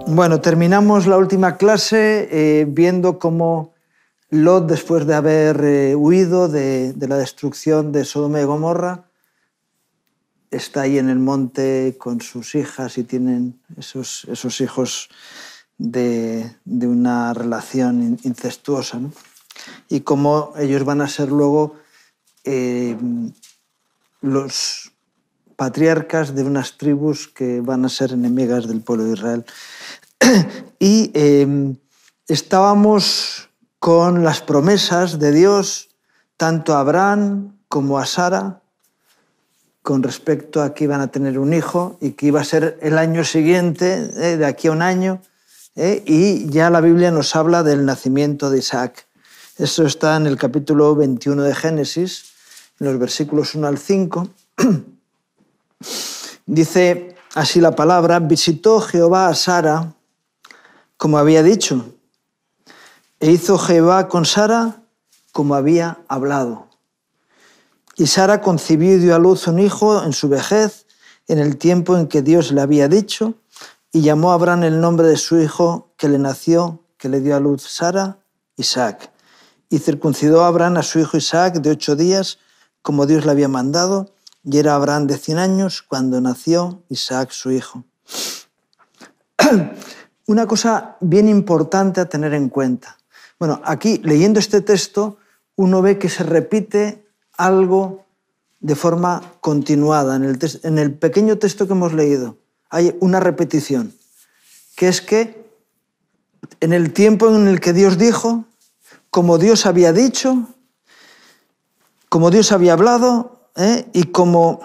Bueno, terminamos la última clase viendo cómo Lot, después de haber huido de la destrucción de Sodoma y Gomorra, está ahí en el monte con sus hijas y tienen esos hijos de una relación incestuosa, ¿no? Y cómo ellos van a ser luego los patriarcas de unas tribus que van a ser enemigas del pueblo de Israel. Y estábamos con las promesas de Dios, tanto a Abraham como a Sara, con respecto a que iban a tener un hijo y que iba a ser el año siguiente, de aquí a un año, y ya la Biblia nos habla del nacimiento de Isaac. Eso está en el capítulo 21 de Génesis, en los versículos 1 al 5. Dice así la palabra: visitó Jehová a Sara, como había dicho, e hizo Jehová con Sara como había hablado. Y Sara concibió y dio a luz un hijo en su vejez, en el tiempo en que Dios le había dicho, y llamó a Abraham el nombre de su hijo que le nació, que le dio a luz Sara, Isaac. Y circuncidó a Abraham a su hijo Isaac de 8 días, como Dios le había mandado, y era Abraham de 100 años cuando nació Isaac su hijo. Una cosa bien importante a tener en cuenta. Bueno, aquí, leyendo este texto, uno ve que se repite algo de forma continuada. En el pequeño texto que hemos leído hay una repetición, que es que en el tiempo en el que Dios dijo, como Dios había dicho, como Dios había hablado, y como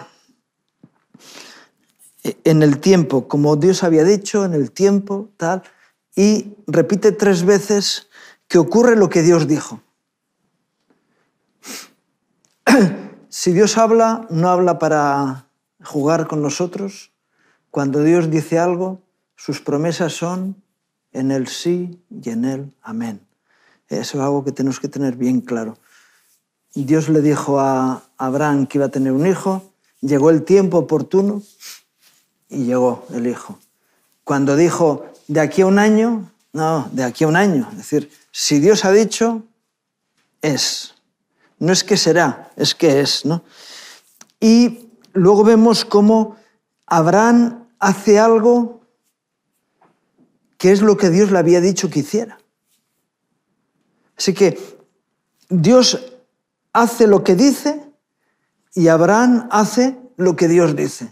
en el tiempo, como Dios había dicho, en el tiempo, tal, y repite 3 veces que ocurre lo que Dios dijo. Si Dios habla, no habla para jugar con nosotros. Cuando Dios dice algo, sus promesas son en el sí y en el amén. Eso es algo que tenemos que tener bien claro. Dios le dijo a Abraham que iba a tener un hijo, llegó el tiempo oportuno y llegó el hijo. Cuando dijo de aquí a un año, no, de aquí a un año. Es decir, si Dios ha dicho, es. No es que será, es que es, ¿no? Y luego vemos cómo Abraham hace algo que es lo que Dios le había dicho que hiciera. Así que Dios hace lo que dice y Abraham hace lo que Dios dice.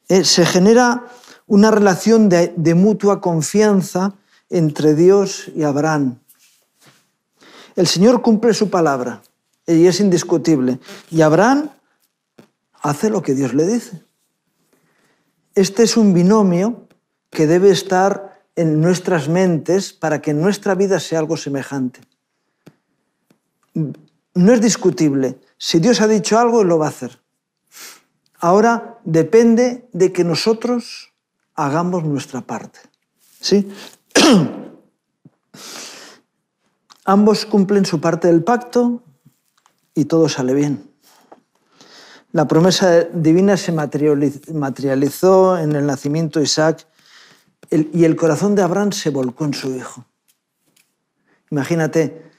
Se genera una relación de mutua confianza entre Dios y Abraham. El Señor cumple su palabra y es indiscutible. Y Abraham hace lo que Dios le dice. Este es un binomio que debe estar en nuestras mentes para que en nuestra vida sea algo semejante. No es discutible. Si Dios ha dicho algo, lo va a hacer. Ahora depende de que nosotros hagamos nuestra parte. ¿Sí? Ambos cumplen su parte del pacto y todo sale bien. La promesa divina se materializó en el nacimiento de Isaac y el corazón de Abraham se volcó en su hijo. Imagínate,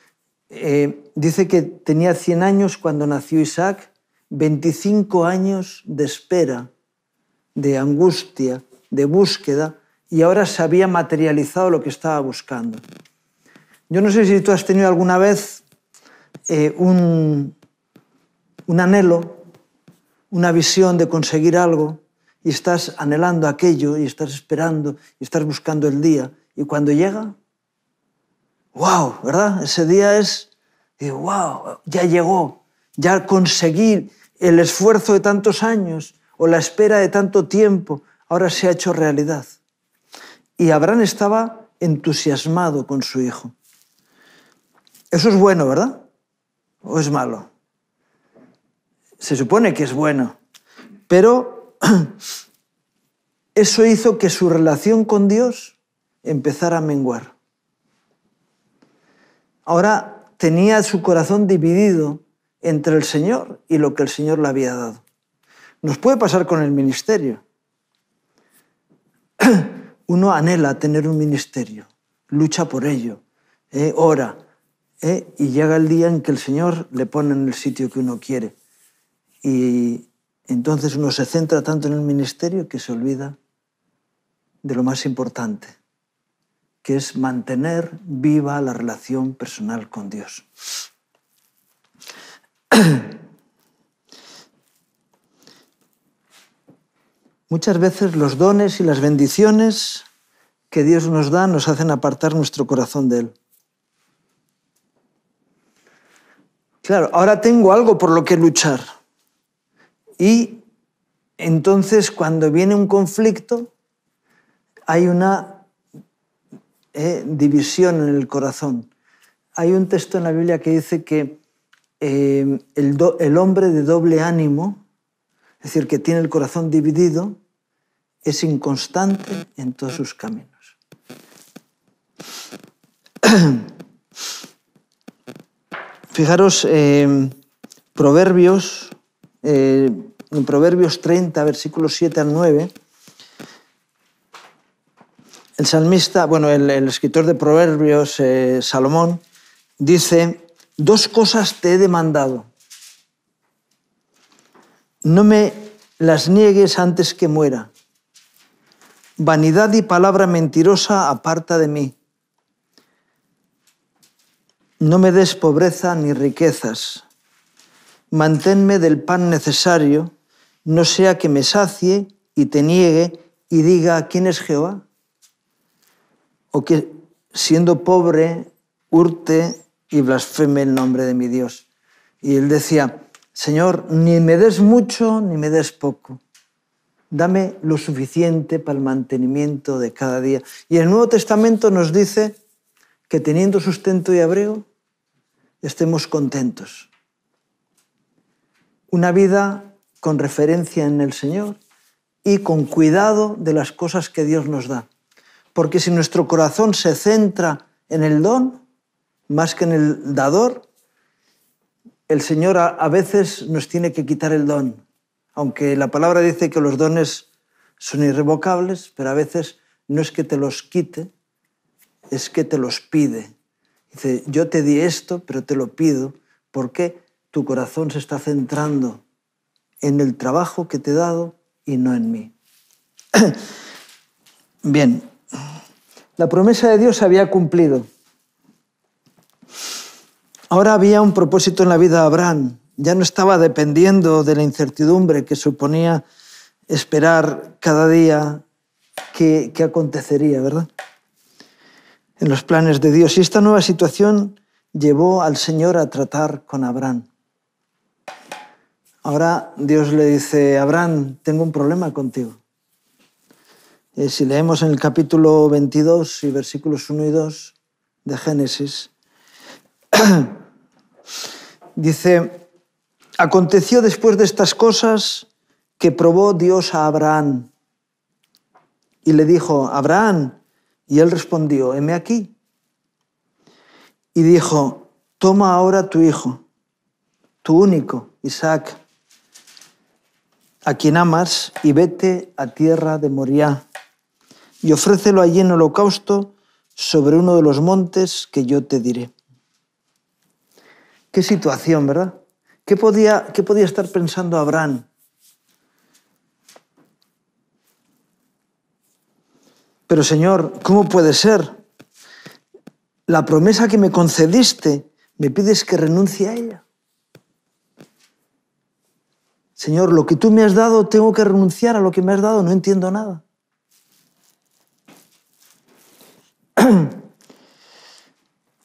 dice que tenía 100 años cuando nació Isaac, 25 años de espera, de angustia, de búsqueda, y ahora se había materializado lo que estaba buscando. Yo no sé si tú has tenido alguna vez un anhelo, una visión de conseguir algo, y estás anhelando aquello, y estás esperando, y estás buscando el día, y cuando llega, ¡wow! ¿Verdad? Ese día es, ¡wow! Ya llegó, ya conseguí el esfuerzo de tantos años, o la espera de tanto tiempo, ahora se ha hecho realidad. Y Abraham estaba entusiasmado con su hijo. Eso es bueno, ¿verdad? ¿O es malo? Se supone que es bueno, pero eso hizo que su relación con Dios empezara a menguar. Ahora tenía su corazón dividido entre el Señor y lo que el Señor le había dado. Nos puede pasar con el ministerio. Uno anhela tener un ministerio, lucha por ello, ora, y llega el día en que el Señor le pone en el sitio que uno quiere. Y entonces uno se centra tanto en el ministerio que se olvida de lo más importante, que es mantener viva la relación personal con Dios. Muchas veces los dones y las bendiciones que Dios nos da nos hacen apartar nuestro corazón de Él. Claro, ahora tengo algo por lo que luchar. Y entonces cuando viene un conflicto, hay una división en el corazón. Hay un texto en la Biblia que dice que el hombre de doble ánimo, es decir, que tiene el corazón dividido, es inconstante en todos sus caminos. Fijaros, Proverbios, en Proverbios 30, versículos 7 al 9, el salmista, el escritor de Proverbios, Salomón, dice: 2 cosas te he demandado. No me las niegues antes que muera. Vanidad y palabra mentirosa aparta de mí. No me des pobreza ni riquezas. Manténme del pan necesario, no sea que me sacie y te niegue y diga: ¿quién es Jehová? O que, siendo pobre, hurte y blasfeme el nombre de mi Dios. Y él decía: Señor, ni me des mucho ni me des poco. Dame lo suficiente para el mantenimiento de cada día. Y el Nuevo Testamento nos dice que teniendo sustento y abrigo, estemos contentos. Una vida con referencia en el Señor y con cuidado de las cosas que Dios nos da. Porque si nuestro corazón se centra en el don, más que en el dador, el Señor a veces nos tiene que quitar el don. Aunque la palabra dice que los dones son irrevocables, pero a veces no es que te los quite, es que te los pide. Dice: yo te di esto, pero te lo pido, porque tu corazón se está centrando en el trabajo que te he dado y no en mí. Bien, la promesa de Dios se había cumplido. Ahora había un propósito en la vida de Abraham. Ya no estaba dependiendo de la incertidumbre que suponía esperar cada día qué acontecería, ¿verdad? En los planes de Dios. Y esta nueva situación llevó al Señor a tratar con Abraham. Ahora Dios le dice: Abraham, tengo un problema contigo. Si leemos en el capítulo 22 y versículos 1 y 2 de Génesis, dice: aconteció después de estas cosas que probó Dios a Abraham y le dijo: Abraham, y él respondió: heme aquí. Y dijo: toma ahora tu hijo, tu único, Isaac, a quien amas, y vete a tierra de Moriah, y ofrécelo allí en holocausto sobre uno de los montes que yo te diré. Qué situación, ¿verdad? ¿Qué podía estar pensando Abraham? Pero Señor, ¿cómo puede ser? La promesa que me concediste, me pides que renuncie a ella. Señor, lo que tú me has dado, tengo que renunciar a lo que me has dado, no entiendo nada.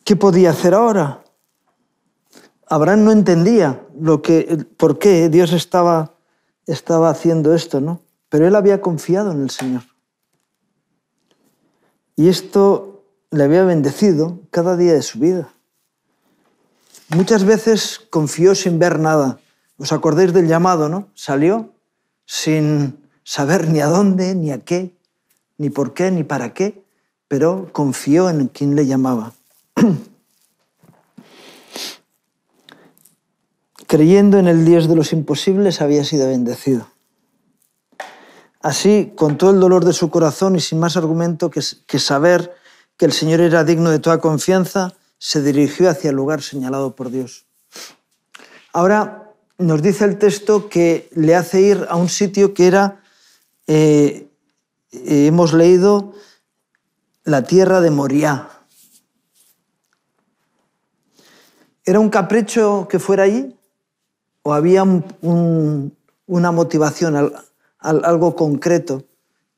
¿Qué podía hacer ahora? Abraham no entendía por qué Dios estaba haciendo esto, ¿no? Pero él había confiado en el Señor. Y esto le había bendecido cada día de su vida. Muchas veces confió sin ver nada. ¿Os acordáis del llamado, no? Salió sin saber ni a dónde, ni a qué, ni por qué, ni para qué, pero confió en quien le llamaba. Creyendo en el Dios de los imposibles, había sido bendecido. Así, con todo el dolor de su corazón y sin más argumento que saber que el Señor era digno de toda confianza, se dirigió hacia el lugar señalado por Dios. Ahora nos dice el texto que le hace ir a un sitio que era, hemos leído, la tierra de Moriah. ¿Era un capricho que fuera allí? ¿O había una motivación, algo concreto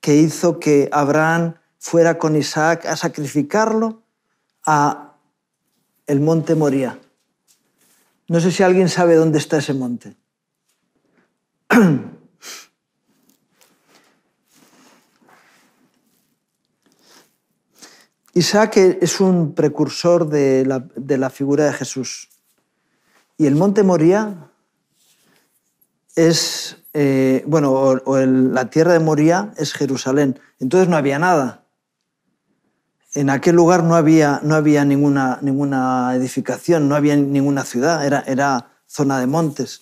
que hizo que Abraham fuera con Isaac a sacrificarlo a el monte Moriah? No sé si alguien sabe dónde está ese monte. Isaac es un precursor de la figura de Jesús. Y el monte Moriah es, la tierra de Moriah es Jerusalén. Entonces no había nada. En aquel lugar no había ninguna edificación, no había ninguna ciudad, era zona de montes.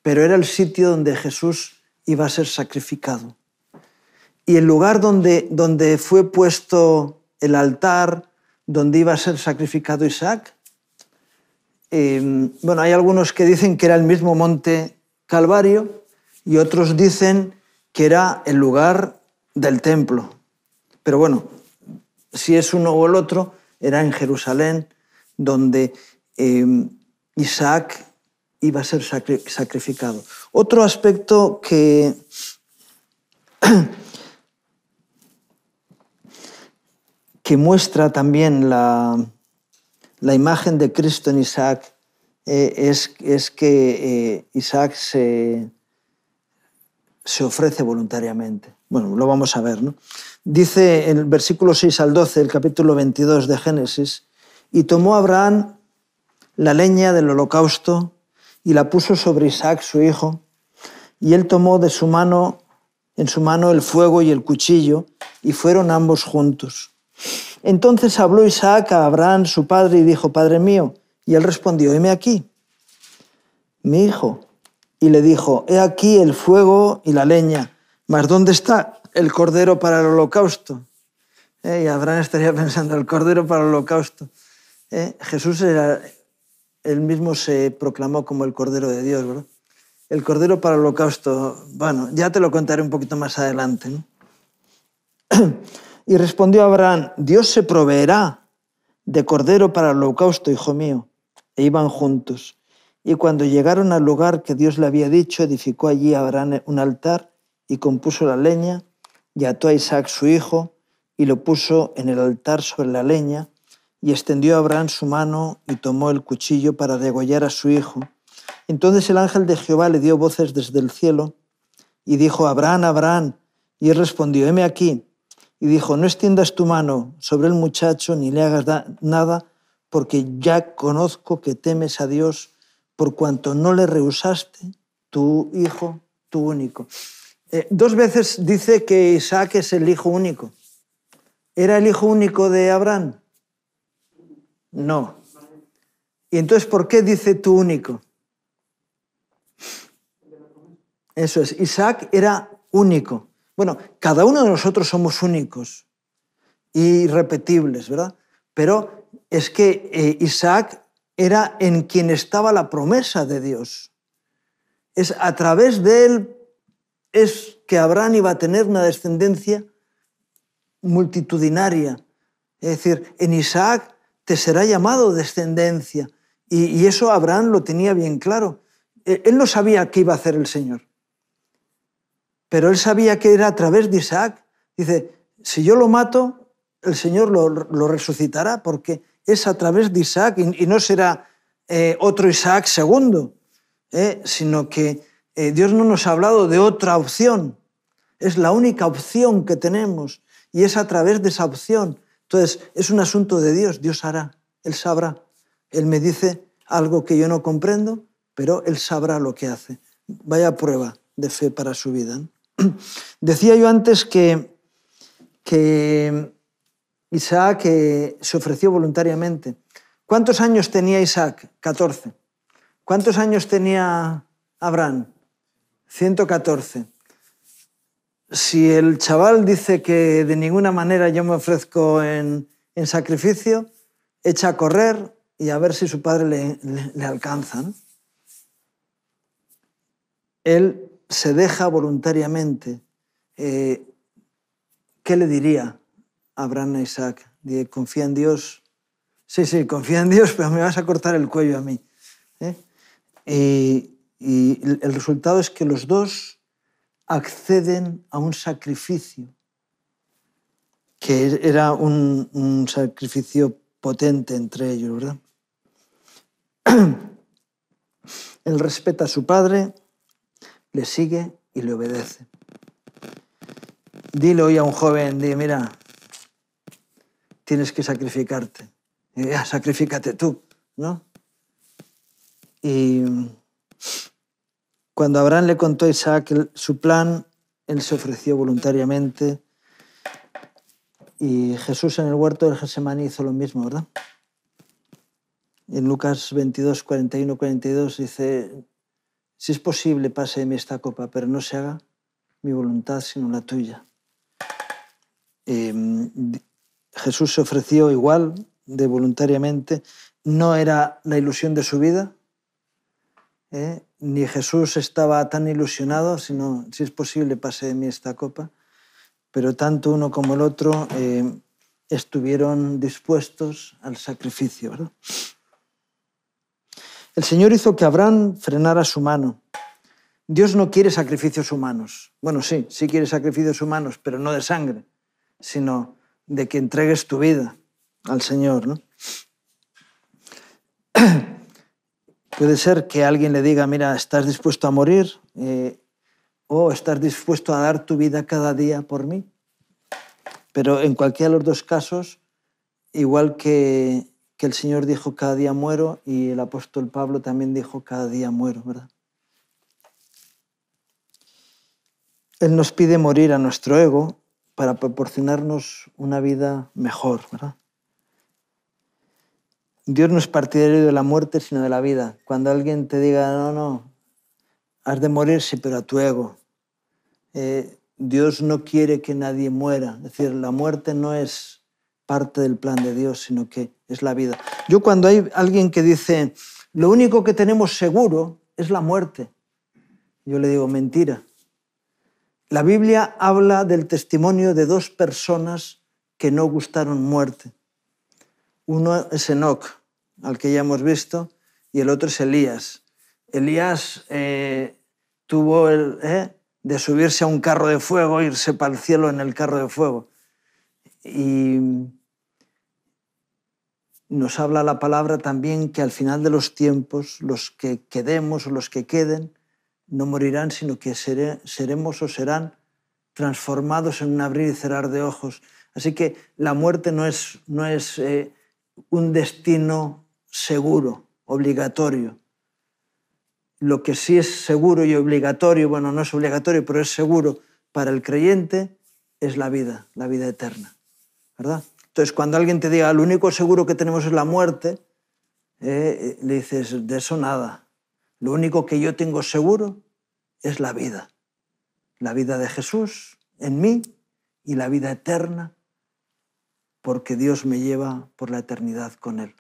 Pero era el sitio donde Jesús iba a ser sacrificado. Y el lugar donde fue puesto el altar, donde iba a ser sacrificado Isaac, hay algunos que dicen que era el mismo monte Calvario y otros dicen que era el lugar del templo. Pero bueno, si es uno o el otro, era en Jerusalén, donde Isaac iba a ser sacrificado. Otro aspecto que muestra también la imagen de Cristo en Isaac es que Isaac se ofrece voluntariamente. Bueno, lo vamos a ver, ¿no? Dice en el versículo 6 al 12, el capítulo 22 de Génesis, y tomó Abraham la leña del holocausto y la puso sobre Isaac, su hijo, y él tomó en su mano el fuego y el cuchillo, y fueron ambos juntos. Entonces habló Isaac a Abraham, su padre, y dijo, Padre mío. Y él respondió, heme aquí, mi hijo. Y le dijo, he aquí el fuego y la leña, mas ¿dónde está el cordero para el holocausto? Y Abraham estaría pensando, el cordero para el holocausto. Jesús él mismo se proclamó como el cordero de Dios, ¿verdad? El cordero para el holocausto, bueno, ya te lo contaré un poquito más adelante, ¿no? Y respondió Abraham, Dios se proveerá de cordero para el holocausto, hijo mío. E iban juntos. Y cuando llegaron al lugar que Dios le había dicho, edificó allí Abraham un altar y compuso la leña, y ató a Isaac su hijo, y lo puso en el altar sobre la leña, y extendió Abraham su mano y tomó el cuchillo para degollar a su hijo. Entonces el ángel de Jehová le dio voces desde el cielo, y dijo, Abraham, Abraham. Y él respondió, heme aquí. Y dijo, no extiendas tu mano sobre el muchacho ni le hagas nada, porque ya conozco que temes a Dios, por cuanto no le rehusaste tu hijo, tu único. 2 veces dice que Isaac es el hijo único. ¿Era el hijo único de Abraham? No. ¿Y entonces por qué dice tu único? Eso es, Isaac era único. Bueno, cada uno de nosotros somos únicos y irrepetibles, ¿verdad? Pero es que Isaac era en quien estaba la promesa de Dios. Es a través de él es que Abraham iba a tener una descendencia multitudinaria. Es decir, en Isaac te será llamado descendencia. Y eso Abraham lo tenía bien claro. Él no sabía qué iba a hacer el Señor. Pero él sabía que era a través de Isaac. Dice, si yo lo mato, el Señor lo resucitará, porque es a través de Isaac y no será otro Isaac segundo, sino que Dios no nos ha hablado de otra opción. Es la única opción que tenemos y es a través de esa opción. Entonces, es un asunto de Dios. Dios hará, Él sabrá. Él me dice algo que yo no comprendo, pero Él sabrá lo que hace. Vaya prueba de fe para su vida, ¿no? Decía yo antes que Isaac se ofreció voluntariamente. ¿Cuántos años tenía Isaac? 14. ¿Cuántos años tenía Abraham? 114. Si el chaval dice que de ninguna manera yo me ofrezco en sacrificio, echa a correr y a ver si su padre le alcanza, ¿no? Él se deja voluntariamente. ¿Qué le diría a Abraham a Isaac? Dice, confía en Dios. Sí, confía en Dios, pero me vas a cortar el cuello a mí. Y el resultado es que los dos acceden a un sacrificio, que era un sacrificio potente entre ellos, ¿verdad? Él respeta a su padre, le sigue y le obedece. Dile hoy a un joven, dile, mira, tienes que sacrificarte. Y ya, sacrifícate tú, ¿no? Y cuando Abraham le contó a Isaac su plan, él se ofreció voluntariamente. Y Jesús en el huerto del Getsemaní hizo lo mismo, ¿verdad? En Lucas 22, 41, 42 dice, si es posible, pase de mí esta copa, pero no se haga mi voluntad sino la tuya. Jesús se ofreció igual, de voluntariamente. No era la ilusión de su vida, ni Jesús estaba tan ilusionado, sino, si es posible, pase de mí esta copa. Pero tanto uno como el otro estuvieron dispuestos al sacrificio, ¿verdad? El Señor hizo que Abraham frenara su mano. Dios no quiere sacrificios humanos. Bueno, sí quiere sacrificios humanos, pero no de sangre, sino de que entregues tu vida al Señor, ¿no? Puede ser que alguien le diga, mira, ¿estás dispuesto a morir? ¿O estás dispuesto a dar tu vida cada día por mí? Pero en cualquiera de los dos casos, igual que el Señor dijo cada día muero, y el apóstol Pablo también dijo cada día muero, ¿verdad? Él nos pide morir a nuestro ego para proporcionarnos una vida mejor, ¿verdad? Dios no es partidario de la muerte, sino de la vida. Cuando alguien te diga, no, has de morir, sí, pero a tu ego. Dios no quiere que nadie muera. Es decir, la muerte no es parte del plan de Dios, sino que es la vida. Yo cuando hay alguien que dice, lo único que tenemos seguro es la muerte, yo le digo, mentira. La Biblia habla del testimonio de dos personas que no gustaron muerte. Uno es Enoc, al que ya hemos visto, y el otro es Elías. Elías tuvo de subirse a un carro de fuego, irse para el cielo en el carro de fuego. Y nos habla la palabra también que al final de los tiempos, los que quedemos o los que queden, no morirán, sino que seremos o serán transformados en un abrir y cerrar de ojos. Así que la muerte no es un destino seguro, obligatorio. Lo que sí es seguro y obligatorio, bueno, no es obligatorio, pero es seguro para el creyente, es la vida eterna, ¿verdad? Entonces, cuando alguien te diga, lo único seguro que tenemos es la muerte, le dices, de eso nada. Lo único que yo tengo seguro es la vida de Jesús en mí y la vida eterna, porque Dios me lleva por la eternidad con Él.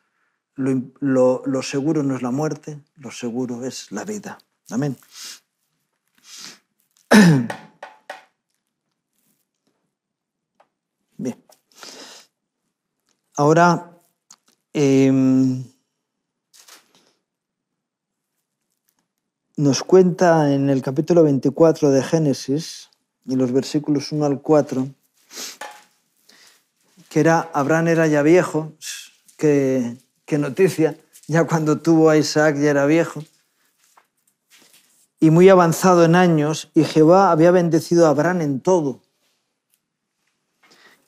Lo seguro no es la muerte, lo seguro es la vida. Amén. Bien. Ahora, nos cuenta en el capítulo 24 de Génesis, y los versículos 1 al 4, que Abraham era ya viejo. Qué noticia, ya cuando tuvo a Isaac ya era viejo, y muy avanzado en años, y Jehová había bendecido a Abraham en todo.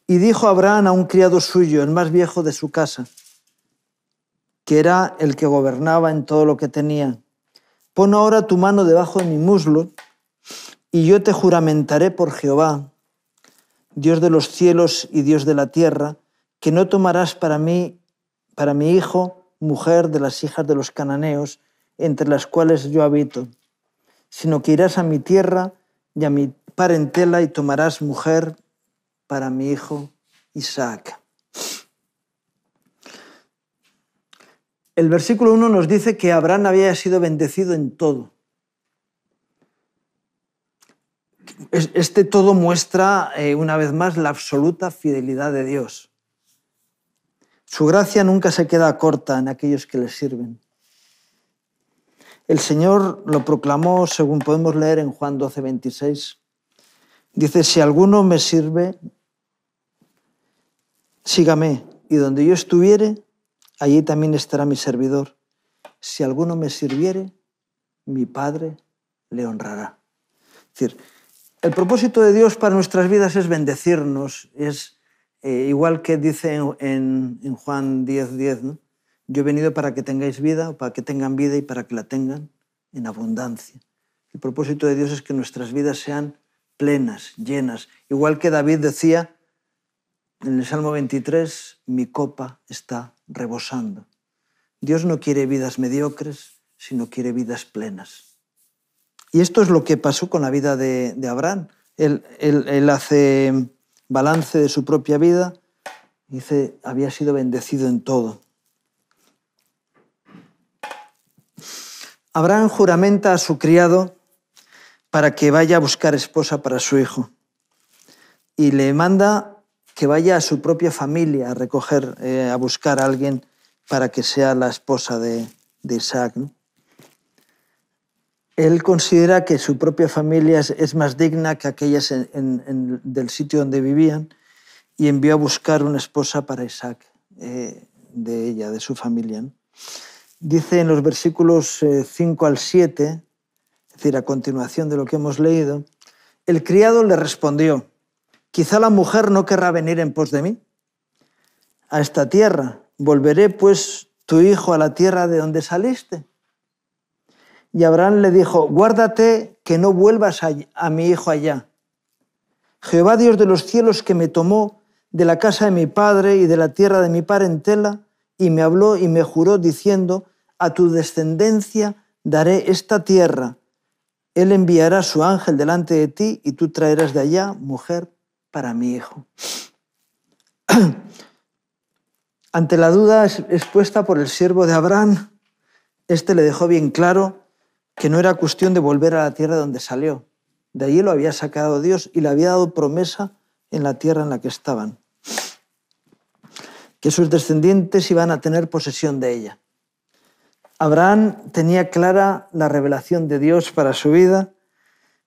Y dijo Abraham a un criado suyo, el más viejo de su casa, que era el que gobernaba en todo lo que tenía, pon ahora tu mano debajo de mi muslo, y yo te juramentaré por Jehová, Dios de los cielos y Dios de la tierra, que no tomarás para mi hijo mujer de las hijas de los cananeos, entre las cuales yo habito, sino que irás a mi tierra y a mi parentela y tomarás mujer para mi hijo Isaac. El versículo 1 nos dice que Abraham había sido bendecido en todo. Este todo muestra una vez más la absoluta fidelidad de Dios. Su gracia nunca se queda corta en aquellos que le sirven. El Señor lo proclamó, según podemos leer en Juan 12:26. Dice, si alguno me sirve, sígame, y donde yo estuviere, allí también estará mi servidor. Si alguno me sirviere, mi Padre le honrará. Es decir, el propósito de Dios para nuestras vidas es bendecirnos. Es igual que dice en Juan 10:10, ¿no? Yo he venido para que tengáis vida, para que tengan vida y para que la tengan en abundancia. El propósito de Dios es que nuestras vidas sean plenas, llenas. Igual que David decía en el Salmo 23, mi copa está rebosando. Dios no quiere vidas mediocres, sino quiere vidas plenas. Y esto es lo que pasó con la vida de Abraham. Él hace balance de su propia vida, dice, había sido bendecido en todo. Abraham juramenta a su criado para que vaya a buscar esposa para su hijo y le manda que vaya a su propia familia a recoger, a buscar a alguien para que sea la esposa de Isaac, ¿no? Él considera que su propia familia es más digna que aquellas del sitio donde vivían y envió a buscar una esposa para Isaac, de ella, de su familia, ¿no? Dice en los versículos 5 al 7, es decir, a continuación de lo que hemos leído, el criado le respondió, quizá la mujer no querrá venir en pos de mí a esta tierra. ¿Volveré pues tu hijo a la tierra de donde saliste? Y Abraham le dijo, guárdate que no vuelvas a mi hijo allá. Jehová Dios de los cielos que me tomó de la casa de mi padre y de la tierra de mi parentela, y me habló y me juró diciendo, a tu descendencia daré esta tierra. Él enviará su ángel delante de ti y tú traerás de allá mujer para mi hijo. Ante la duda expuesta por el siervo de Abraham, este le dejó bien claro que no era cuestión de volver a la tierra donde salió. De allí lo había sacado Dios y le había dado promesa en la tierra en la que estaban, que sus descendientes iban a tener posesión de ella. Abraham tenía clara la revelación de Dios para su vida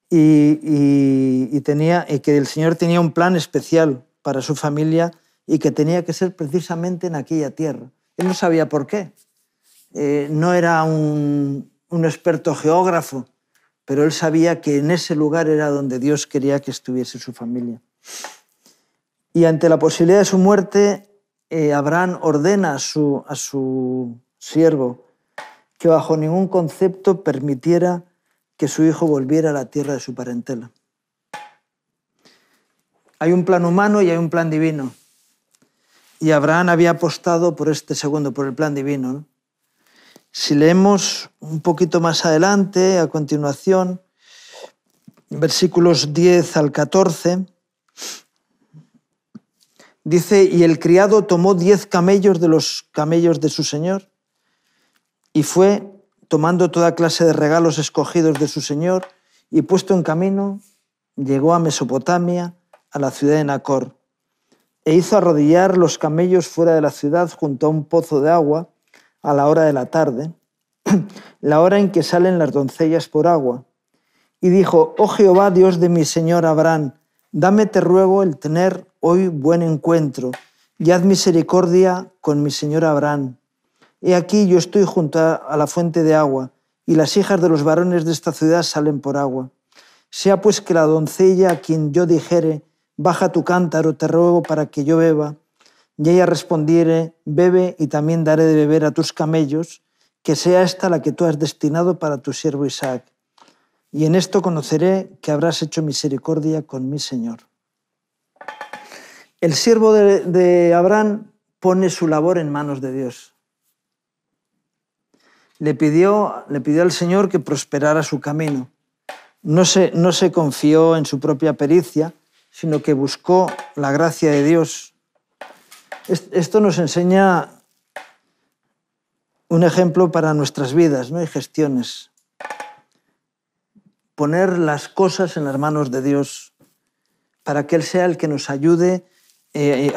y que el Señor tenía un plan especial para su familia y que tenía que ser precisamente en aquella tierra. Él no sabía por qué. No era un experto geógrafo, pero él sabía que en ese lugar era donde Dios quería que estuviese su familia. Y ante la posibilidad de su muerte, Abraham ordena a su siervo que bajo ningún concepto permitiera que su hijo volviera a la tierra de su parentela. Hay un plan humano y hay un plan divino. Y Abraham había apostado por este segundo, por el plan divino, ¿no? Si leemos un poquito más adelante, a continuación, versículos 10 al 14, dice, y el criado tomó 10 camellos de los camellos de su señor y fue tomando toda clase de regalos escogidos de su señor y puesto en camino, llegó a Mesopotamia, a la ciudad de Nacor, e hizo arrodillar los camellos fuera de la ciudad junto a un pozo de agua a la hora de la tarde, la hora en que salen las doncellas por agua. Y dijo, oh Jehová, Dios de mi señor Abraham, dame, te ruego, el tener hoy buen encuentro, y haz misericordia con mi señor Abraham. He aquí yo estoy junto a la fuente de agua, y las hijas de los varones de esta ciudad salen por agua. Sea pues que la doncella a quien yo dijere, baja tu cántaro, te ruego para que yo beba, y ella respondiere, bebe y también daré de beber a tus camellos, que sea esta la que tú has destinado para tu siervo Isaac. Y en esto conoceré que habrás hecho misericordia con mi señor. El siervo de Abraham pone su labor en manos de Dios. Le pidió al Señor que prosperara su camino, no se confió en su propia pericia, sino que buscó la gracia de Dios. Esto nos enseña un ejemplo para nuestras vidas, ¿no? Y gestiones. Poner las cosas en las manos de Dios para que Él sea el que nos ayude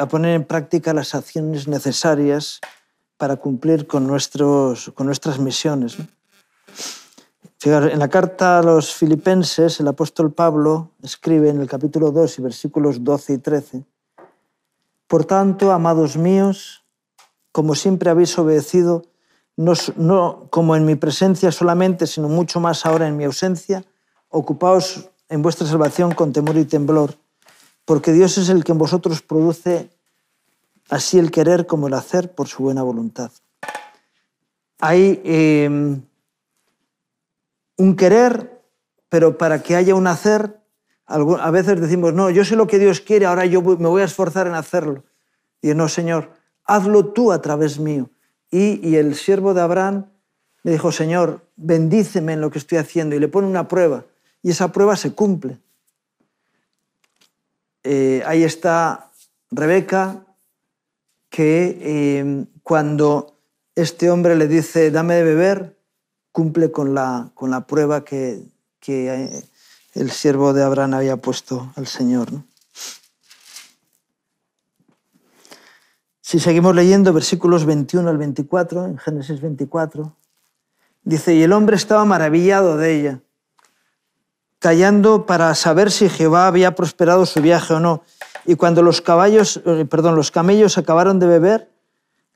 a poner en práctica las acciones necesarias para cumplir con nuestras misiones, ¿no? Fijaros, en la carta a los Filipenses, el apóstol Pablo escribe en el capítulo 2 y versículos 12 y 13: Por tanto, amados míos, como siempre habéis obedecido, no como en mi presencia solamente, sino mucho más ahora en mi ausencia, ocupaos en vuestra salvación con temor y temblor, porque Dios es el que en vosotros produce así el querer como el hacer por su buena voluntad. Hay un querer, pero para que haya un hacer, a veces decimos, no, yo sé lo que Dios quiere, ahora yo me voy a esforzar en hacerlo. Y no, Señor, hazlo tú a través mío. Y el siervo de Abraham le dijo, Señor, bendíceme en lo que estoy haciendo. Y le pone una prueba, y esa prueba se cumple. Ahí está Rebeca, que cuando este hombre le dice, dame de beber, cumple con la prueba que el siervo de Abraham había puesto al Señor, ¿no? Si seguimos leyendo versículos 21 al 24, en Génesis 24, dice, y el hombre estaba maravillado de ella, callando para saber si Jehová había prosperado su viaje o no. Y cuando los camellos acabaron de beber,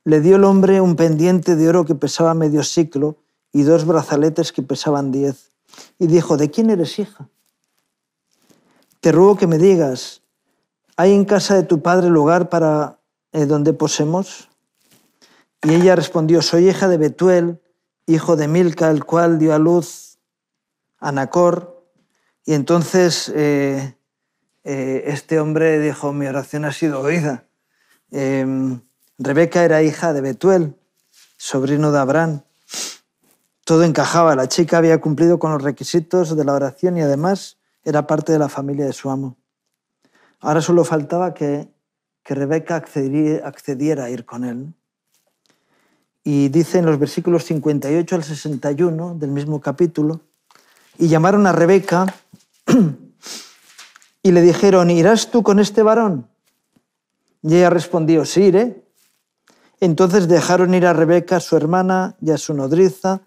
le dio el hombre un pendiente de oro que pesaba medio siclo y 2 brazaletes que pesaban 10. Y dijo, ¿de quién eres hija? Te ruego que me digas, ¿hay en casa de tu padre lugar para donde posemos? Y ella respondió, soy hija de Betuel, hijo de Milca, el cual dio a luz a Nacor. Y entonces este hombre dijo, mi oración ha sido oída. Rebeca era hija de Betuel, sobrino de Abraham. Todo encajaba, la chica había cumplido con los requisitos de la oración y además era parte de la familia de su amo. Ahora solo faltaba que Rebeca accediera a ir con él. Y dice en los versículos 58 al 61 del mismo capítulo, y llamaron a Rebeca y le dijeron, ¿irás tú con este varón? Y ella respondió, sí, iré. Entonces dejaron ir a Rebeca, su hermana, y a su nodriza,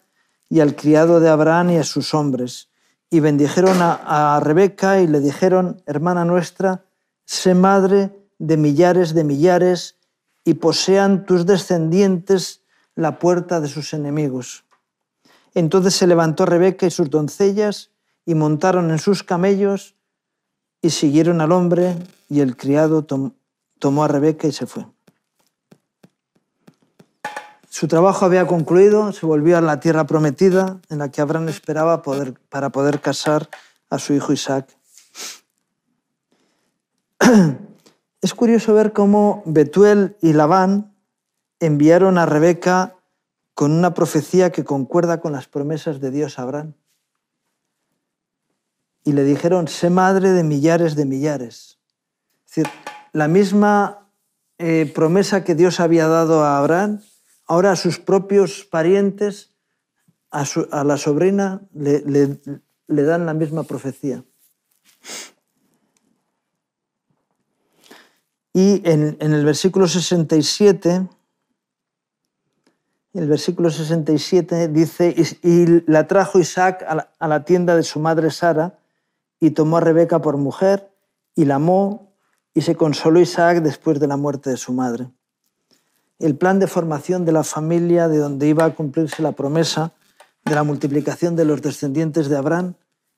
y al criado de Abraham y a sus hombres. Y bendijeron a Rebeca y le dijeron, hermana nuestra, sé madre de millares, y posean tus descendientes la puerta de sus enemigos. Entonces se levantó Rebeca y sus doncellas, y montaron en sus camellos, y siguieron al hombre, y el criado tomó a Rebeca y se fue. Su trabajo había concluido, se volvió a la tierra prometida en la que Abraham esperaba para poder casar a su hijo Isaac. Es curioso ver cómo Betuel y Labán enviaron a Rebeca con una profecía que concuerda con las promesas de Dios a Abraham. Y le dijeron, sé madre de millares. Es decir, la misma promesa que Dios había dado a Abraham, ahora a sus propios parientes, a la sobrina, le dan la misma profecía. Y en el versículo 67, dice, y la trajo Isaac a la tienda de su madre Sara, y tomó a Rebeca por mujer, y la amó, y se consoló Isaac después de la muerte de su madre. El plan de formación de la familia de donde iba a cumplirse la promesa de la multiplicación de los descendientes de Abraham,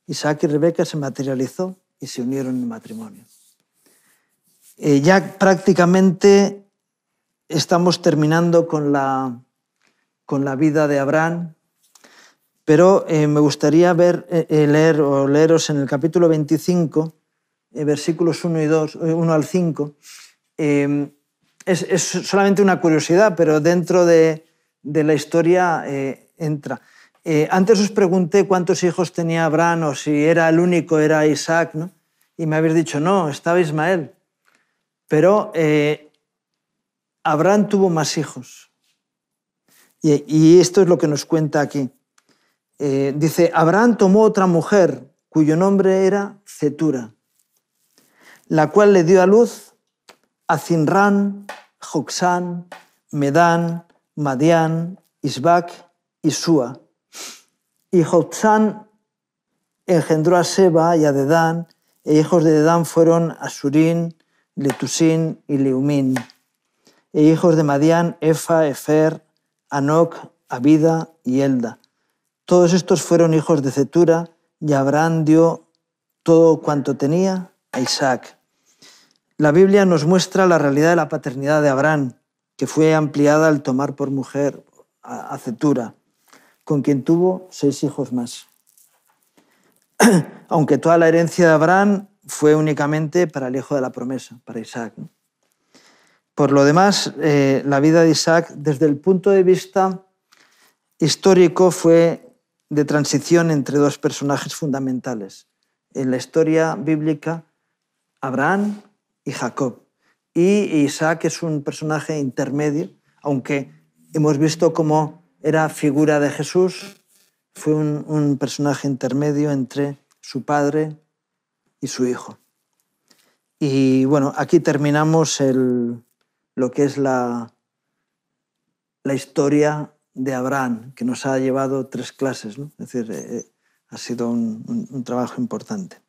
Isaac y Rebeca se materializó y se unieron en matrimonio. Ya prácticamente estamos terminando con la vida de Abraham, pero me gustaría leeros en el capítulo 25, versículos 1 al 5. Es solamente una curiosidad, pero dentro de la historia entra. Antes os pregunté cuántos hijos tenía Abraham o si era el único, era Isaac, ¿no? Y me habéis dicho, no, estaba Ismael. Pero Abraham tuvo más hijos. Y esto es lo que nos cuenta aquí. Dice, Abraham tomó otra mujer cuyo nombre era Cetura, la cual le dio a luz a Zinrán, Joksán, Medán, Madián, Isbac y Súa. Y Joksán engendró a Seba y a Dedán, e hijos de Dedán fueron Asurín, Letusín y Leumín. E hijos de Madián, Efa, Efer, Anoc, Abida y Elda. Todos estos fueron hijos de Cetura, y Abraham dio todo cuanto tenía a Isaac. La Biblia nos muestra la realidad de la paternidad de Abraham, que fue ampliada al tomar por mujer a Cetura, con quien tuvo 6 hijos más. Aunque toda la herencia de Abraham fue únicamente para el hijo de la promesa, para Isaac, ¿no? Por lo demás, la vida de Isaac, desde el punto de vista histórico, fue de transición entre 2 personajes fundamentales. En la historia bíblica, Abraham y Jacob. Y Isaac es un personaje intermedio, aunque hemos visto cómo era figura de Jesús, fue un personaje intermedio entre su padre y su hijo. Y bueno, aquí terminamos lo que es la historia de Abraham, que nos ha llevado 3 clases, ¿no? Es decir, ha sido un trabajo importante.